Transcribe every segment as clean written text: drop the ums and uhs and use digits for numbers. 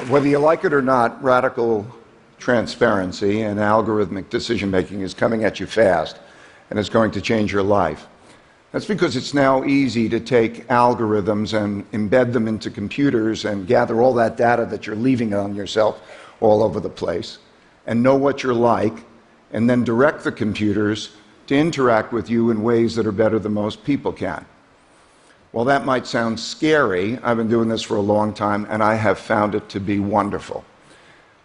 Whether you like it or not, radical transparency and algorithmic decision-making is coming at you fast, and it's going to change your life. That's because it's now easy to take algorithms and embed them into computers and gather all that data that you're leaving on yourself all over the place, and know what you're like, and then direct the computers to interact with you in ways that are better than most people can. Well, that might sound scary. I've been doing this for a long time, and I have found it to be wonderful.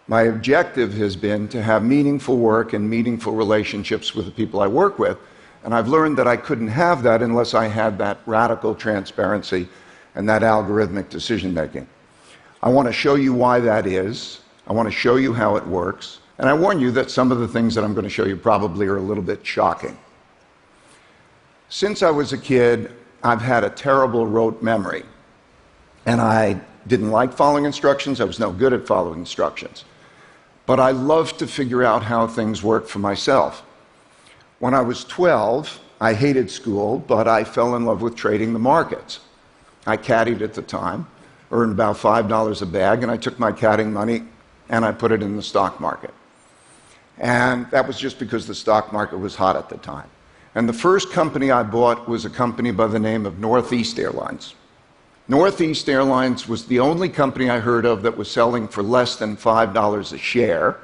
My objective has been to have meaningful work and meaningful relationships with the people I work with, and I've learned that I couldn't have that unless I had that radical transparency and that algorithmic decision-making. I want to show you why that is. I want to show you how it works, and I warn you that some of the things that I'm going to show you probably are a little bit shocking. Since I was a kid, I've had a terrible rote memory, and I didn't like following instructions. I was no good at following instructions. But I loved to figure out how things worked for myself. When I was 12, I hated school, but I fell in love with trading the markets. I caddied at the time, earned about $5 a bag, and I took my caddying money and I put it in the stock market. And that was just because the stock market was hot at the time. And the first company I bought was a company by the name of Northeast Airlines. Northeast Airlines was the only company I heard of that was selling for less than $5 a share.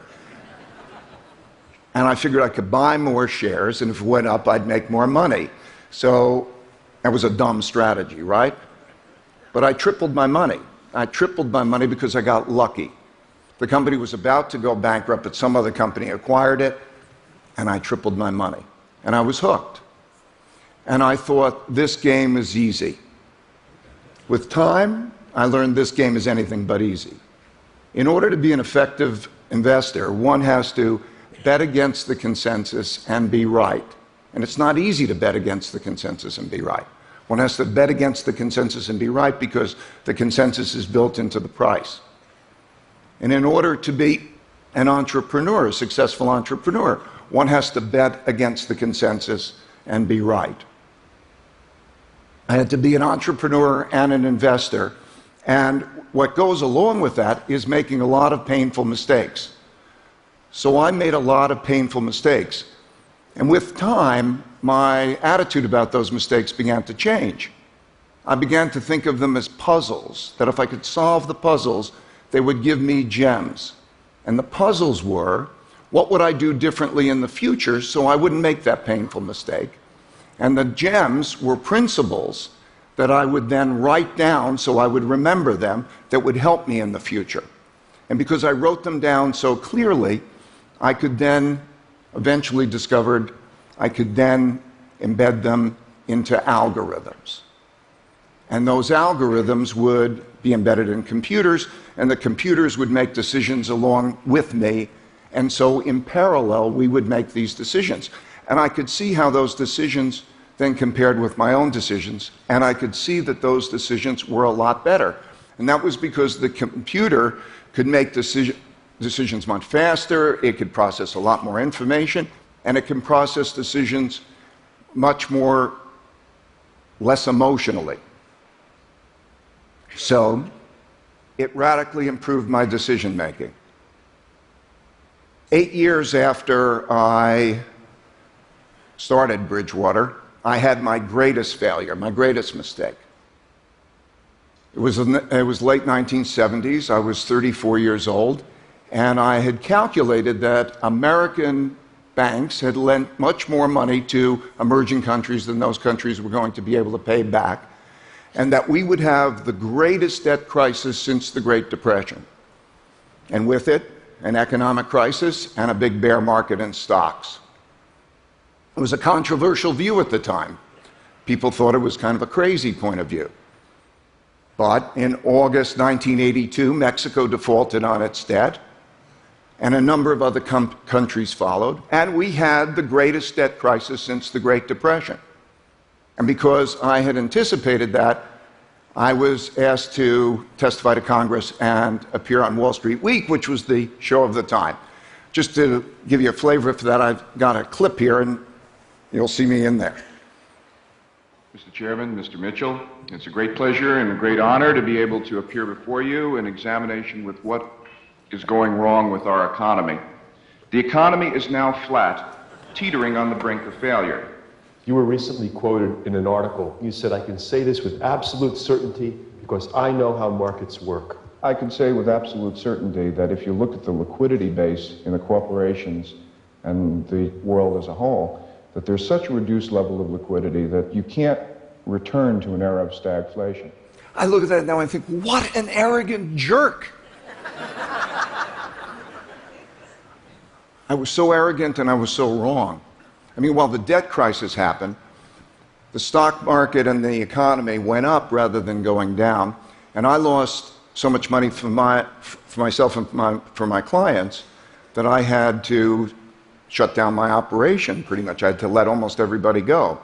And I figured I could buy more shares, and if it went up, I'd make more money. So that was a dumb strategy, right? But I tripled my money. I tripled my money because I got lucky. The company was about to go bankrupt, but some other company acquired it, and I tripled my money. And I was hooked. And I thought, this game is easy. With time, I learned this game is anything but easy. In order to be an effective investor, one has to bet against the consensus and be right. And it's not easy to bet against the consensus and be right. One has to bet against the consensus and be right because the consensus is built into the price. And in order to be an entrepreneur, a successful entrepreneur, one has to bet against the consensus and be right. I had to be an entrepreneur and an investor, and what goes along with that is making a lot of painful mistakes. So I made a lot of painful mistakes, and with time, my attitude about those mistakes began to change. I began to think of them as puzzles, that if I could solve the puzzles, they would give me gems. And the puzzles were, what would I do differently in the future so I wouldn't make that painful mistake? And the gems were principles that I would then write down so I would remember them that would help me in the future. And because I wrote them down so clearly, I could then eventually discovered I could then embed them into algorithms. And those algorithms would be embedded in computers, and the computers would make decisions along with me. And so in parallel, we would make these decisions. And I could see how those decisions then compared with my own decisions, and I could see that those decisions were a lot better. And that was because the computer could make decisions much faster, it could process a lot more information, and it can process decisions much more less emotionally. So it radically improved my decision making. 8 years after I started Bridgewater, I had my greatest failure, my greatest mistake. It was late 1970s, I was 34 years old, and I had calculated that American banks had lent much more money to emerging countries than those countries were going to be able to pay back, and that we would have the greatest debt crisis since the Great Depression. And with it, an economic crisis and a big bear market in stocks. It was a controversial view at the time. People thought it was kind of a crazy point of view. But in August 1982, Mexico defaulted on its debt, and a number of other countries followed, and we had the greatest debt crisis since the Great Depression. And because I had anticipated that, I was asked to testify to Congress and appear on Wall Street Week, which was the show of the time. Just to give you a flavor for that, I've got a clip here, and you'll see me in there. Mr. Chairman, Mr. Mitchell, it's a great pleasure and a great honor to be able to appear before you in examination with what is going wrong with our economy. The economy is now flat, teetering on the brink of failure. You were recently quoted in an article. You said, "I can say this with absolute certainty because I know how markets work." I can say with absolute certainty that if you look at the liquidity base in the corporations and the world as a whole, that there's such a reduced level of liquidity that you can't return to an era of stagflation. I look at that now and think, what an arrogant jerk. I was so arrogant and I was so wrong. I mean, while the debt crisis happened, the stock market and the economy went up rather than going down, and I lost so much money for myself and for my clients that I had to shut down my operation, pretty much. I had to let almost everybody go.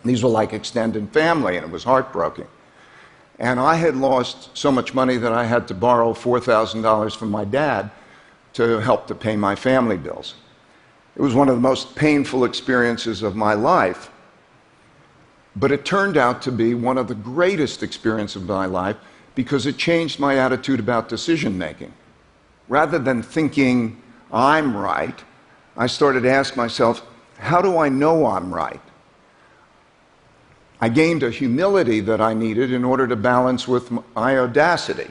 These were like extended family, and it was heartbreaking. And I had lost so much money that I had to borrow $4,000 from my dad to help to pay my family bills. It was one of the most painful experiences of my life, but it turned out to be one of the greatest experiences of my life because it changed my attitude about decision making. Rather than thinking I'm right, I started to ask myself, how do I know I'm right? I gained a humility that I needed in order to balance with my audacity.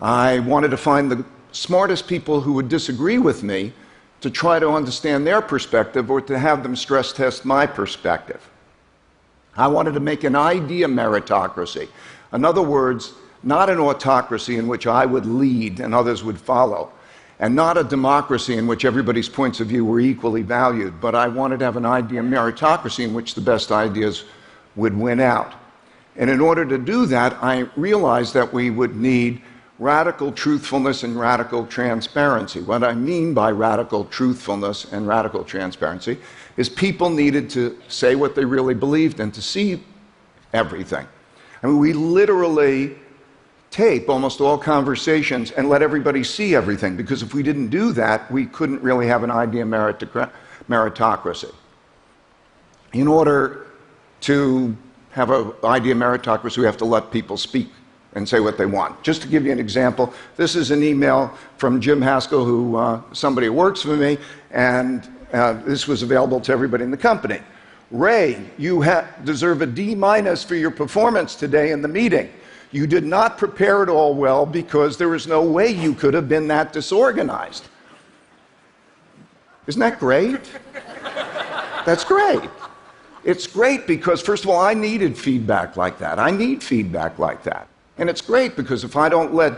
I wanted to find the smartest people who would disagree with me to try to understand their perspective or to have them stress test my perspective. I wanted to make an idea meritocracy. In other words, not an autocracy in which I would lead and others would follow, and not a democracy in which everybody's points of view were equally valued, but I wanted to have an idea meritocracy in which the best ideas would win out. And in order to do that, I realized that we would need radical truthfulness and radical transparency. What I mean by radical truthfulness and radical transparency is people needed to say what they really believed and to see everything. I mean, we literally tape almost all conversations and let everybody see everything, because if we didn't do that, we couldn't really have an idea meritocracy. In order to have an idea meritocracy, we have to let people speak and say what they want. Just to give you an example, this is an email from Jim Haskell, who somebody who works for me, and this was available to everybody in the company. Ray, you deserve a D- for your performance today in the meeting. You did not prepare it all well because there is no way you could have been that disorganized. Isn't that great? That's great. It's great because, first of all, I needed feedback like that. I need feedback like that. And it's great because if I don't let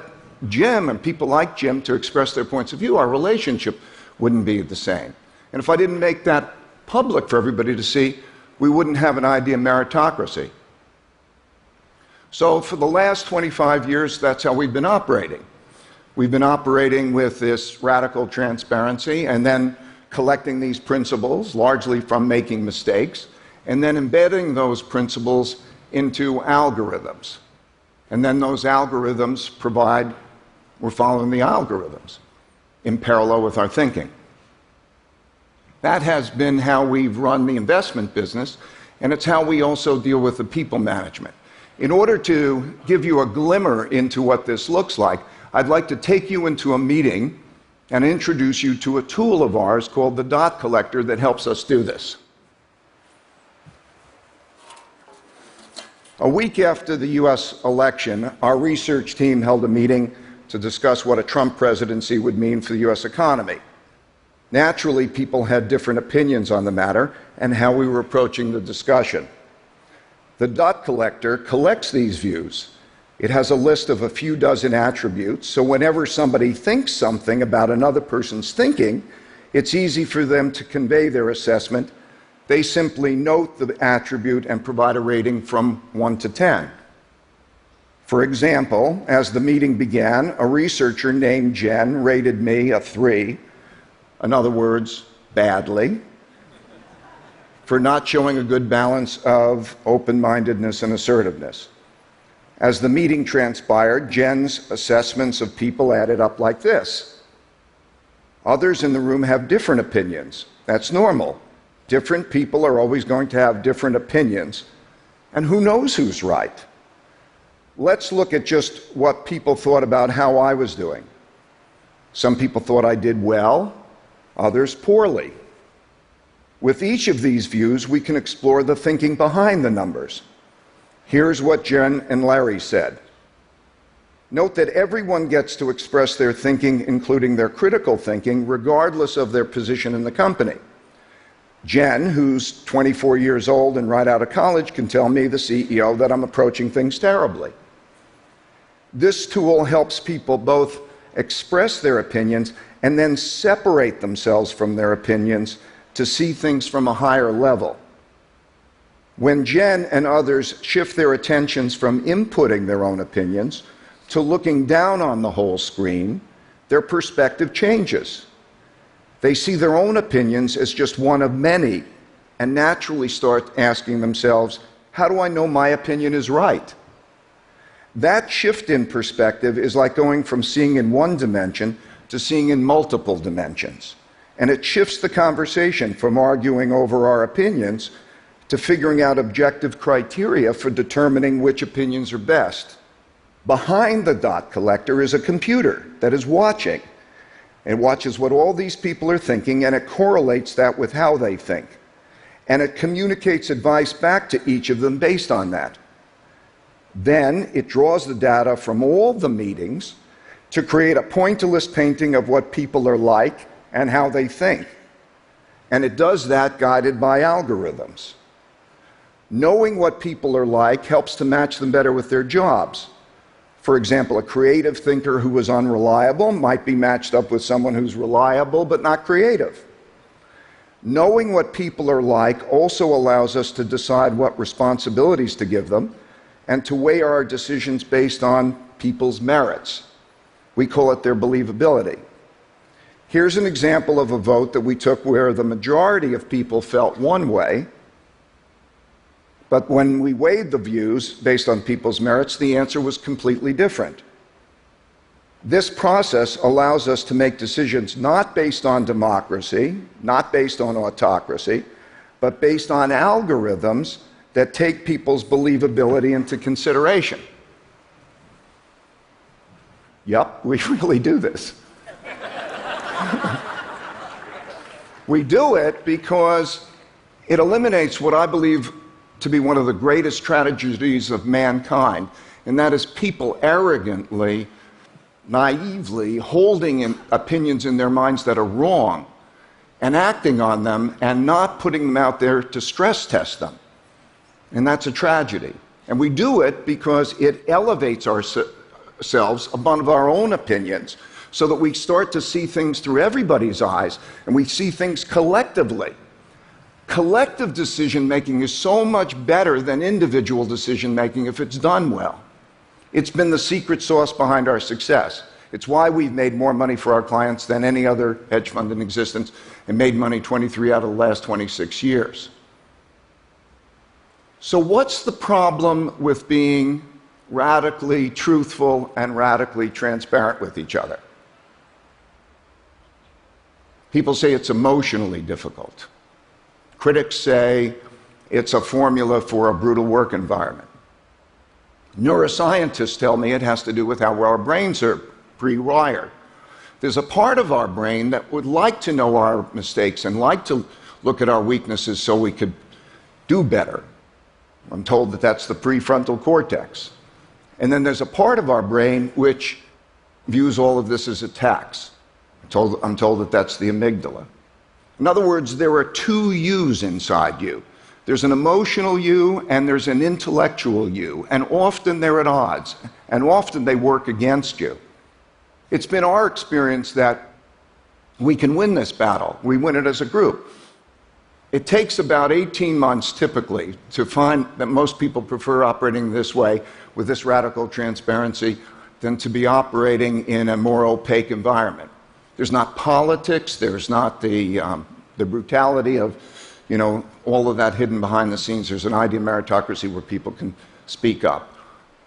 Jim and people like Jim to express their points of view, our relationship wouldn't be the same. And if I didn't make that public for everybody to see, we wouldn't have an idea meritocracy. So for the last 25 years, that's how we've been operating. We've been operating with this radical transparency and then collecting these principles, largely from making mistakes, and then embedding those principles into algorithms. And then those algorithms we're following the algorithms in parallel with our thinking. That has been how we've run the investment business, and it's how we also deal with the people management. In order to give you a glimmer into what this looks like, I'd like to take you into a meeting and introduce you to a tool of ours called the dot collector that helps us do this. A week after the US election, our research team held a meeting to discuss what a Trump presidency would mean for the US economy. Naturally, people had different opinions on the matter and how we were approaching the discussion. The dot collector collects these views. It has a list of a few dozen attributes, so whenever somebody thinks something about another person's thinking, it's easy for them to convey their assessment. They simply note the attribute and provide a rating from 1 to 10. For example, as the meeting began, a researcher named Jen rated me a 3, in other words, badly, for not showing a good balance of open-mindedness and assertiveness. As the meeting transpired, Jen's assessments of people added up like this. Others in the room have different opinions. That's normal. Different people are always going to have different opinions, And who knows who's right? Let's look at just what people thought about how I was doing. Some people thought I did well, others poorly. With each of these views, we can explore the thinking behind the numbers. Here's what Jen and Larry said. Note that everyone gets to express their thinking, including their critical thinking, regardless of their position in the company. Jen, who's 24 years old and right out of college, can tell me, the CEO, that I'm approaching things terribly. This tool helps people both express their opinions and then separate themselves from their opinions to see things from a higher level. When Jen and others shift their attentions from inputting their own opinions to looking down on the whole screen, their perspective changes. They see their own opinions as just one of many and naturally start asking themselves, how do I know my opinion is right? That shift in perspective is like going from seeing in one dimension to seeing in multiple dimensions. And it shifts the conversation from arguing over our opinions to figuring out objective criteria for determining which opinions are best. Behind the dot collector is a computer that is watching. It watches what all these people are thinking, and it correlates that with how they think. And it communicates advice back to each of them based on that. Then it draws the data from all the meetings to create a pointillist painting of what people are like and how they think. And it does that guided by algorithms. Knowing what people are like helps to match them better with their jobs. For example, a creative thinker who is unreliable might be matched up with someone who's reliable but not creative. Knowing what people are like also allows us to decide what responsibilities to give them and to weigh our decisions based on people's merits. We call it their believability. Here's an example of a vote that we took where the majority of people felt one way, but when we weighed the views based on people's merits, the answer was completely different. This process allows us to make decisions not based on democracy, not based on autocracy, but based on algorithms that take people's believability into consideration. Yep, we really do this. We do it because it eliminates what I believe to be one of the greatest tragedies of mankind, and that is people arrogantly, naively holding opinions in their minds that are wrong and acting on them and not putting them out there to stress test them. And that's a tragedy. And we do it because it elevates ourselves above our own opinions so that we start to see things through everybody's eyes and we see things collectively. Collective decision-making is so much better than individual decision-making if it's done well. It's been the secret sauce behind our success. It's why we've made more money for our clients than any other hedge fund in existence and made money 23 out of the last 26 years. So what's the problem with being radically truthful and radically transparent with each other? People say it's emotionally difficult. Critics say it's a formula for a brutal work environment. Neuroscientists tell me it has to do with how our brains are pre-wired. There's a part of our brain that would like to know our mistakes and like to look at our weaknesses so we could do better. I'm told that that's the prefrontal cortex. And then there's a part of our brain which views all of this as attacks. I'm told that that's the amygdala. In other words, there are two yous inside you. There's an emotional you and there's an intellectual you, and often they're at odds, and often they work against you. It's been our experience that we can win this battle. We win it as a group. It takes about 18 months typically to find that most people prefer operating this way with this radical transparency than to be operating in a more opaque environment. There's not politics, there's not the brutality of, all of that hidden behind the scenes. There's an idea of meritocracy where people can speak up.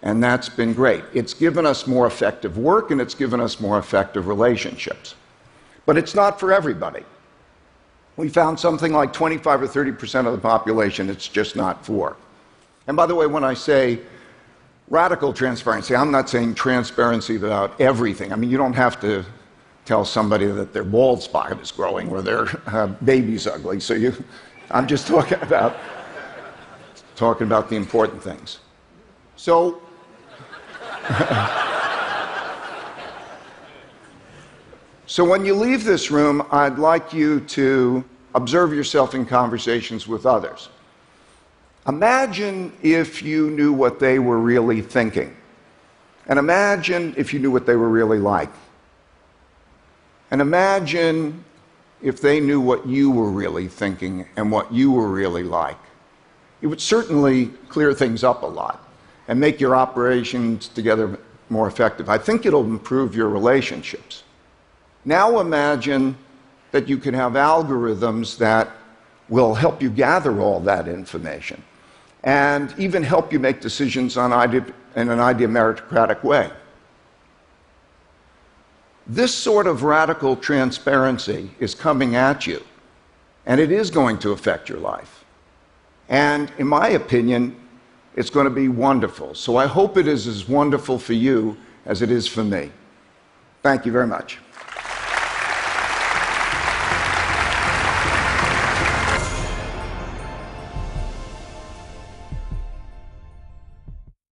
And that's been great. It's given us more effective work and it's given us more effective relationships. But it's not for everybody. We found something like 25 or 30% of the population it's just not for. And by the way, when I say radical transparency, I'm not saying transparency about everything. I mean, you don't have to tell somebody that their bald spot is growing or their baby's ugly. I'm just talking about the important things. So, so when you leave this room, I'd like you to observe yourself in conversations with others. Imagine if you knew what they were really thinking. And imagine if you knew what they were really like. And imagine if they knew what you were really thinking and what you were really like. It would certainly clear things up a lot and make your operations together more effective. I think it'll improve your relationships. Now imagine that you can have algorithms that will help you gather all that information and even help you make decisions in an idea meritocratic way. This sort of radical transparency is coming at you, and it is going to affect your life. And in my opinion, it's going to be wonderful. So I hope it is as wonderful for you as it is for me. Thank you very much.